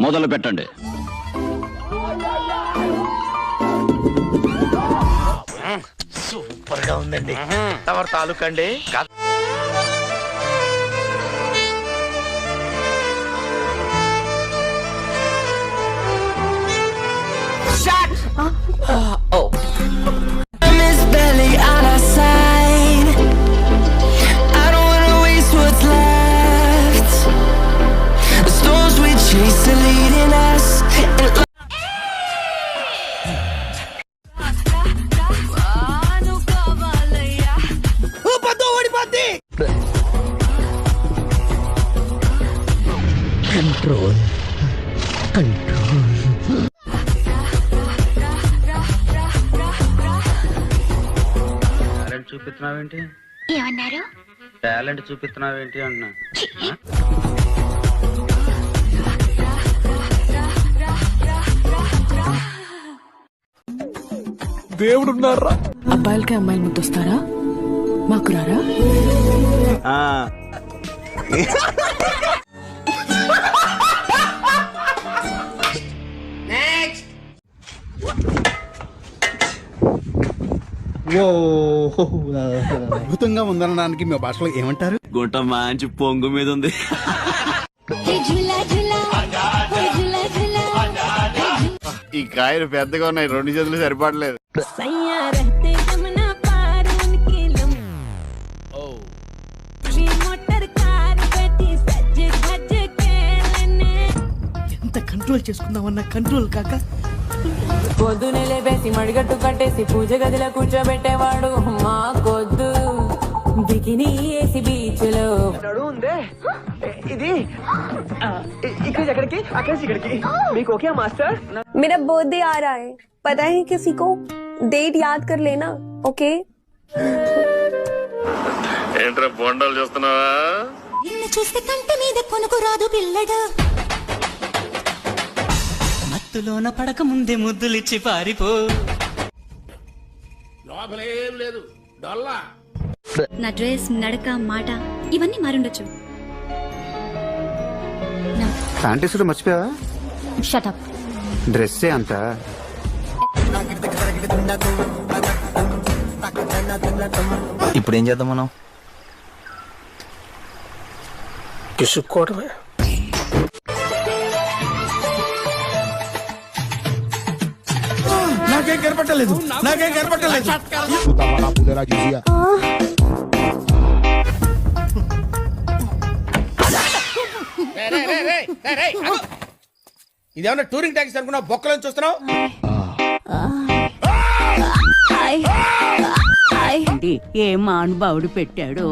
మొదలు పెట్టండి. సూపర్ గా ఉందండి. తమరు తాలూకా అండి? Control control. టాలెంట్ చూపిస్తున్నావేంటి? ఏమన్నారు? టాలెంట్ చూపిస్తున్నావేంటి అన్నా. దేవుడున్నారా? అబ్బాయిలకి అమ్మాయిలు ముద్దొస్తారా? మాకు రారా? అద్భుతంగా ఉందనడానికి మీ భాషలో ఏమంటారు? గుంట మంచి పొంగు మీద ఉంది. ఈ కాయలు పెద్దగా ఉన్నాయి, 2 చేతులు సరిపడలేదు. ఎంత కంట్రోల్ చేసుకుందామన్నా కంట్రోల్ కాక పొద్దునే లేపేసి మడిగట్టు కట్టేసి పూజ గదిలో కూర్చోబెట్టేవాడు మాకొద్దు. బికినీ వేసి బీచ్ లో ఉందే ఇది ఇక్కడ ఎక్కడికి అక్కడ ఇక్కడికి మీకు ఓకే మాస్టర్? मेरा बर्थडे आ रहा है, पता है किसी को? डेट याद कर लेना, ओके? ఏంట్రా బొండాలు చూస్తున్నావా? చూస్తే కంటి మీద కొనుకు రాదు పిల్లడు. మత్తులోన పడక ముందే ముద్దులిచ్చి పారిపో. లోపలేం లేదు, డొల్లా. నా డ్రెస్, నడక, మాట ఇవన్నీ మారుండొచ్చు. ఫ్యాంటసీలో మర్చిపోయావా? షటప్. డ్రెస్సే అంత. ఇప్పుడు ఏం చేద్దాం మనం? కిసుక్కోవడమే. నాకేం కనపట్టలేదు. ఇదేమన్నా టూరింగ్ ట్యాక్సీ అనుకున్నా? బొక్కలను చూస్తున్నావు? ఏ మానుభావుడు పెట్టాడు.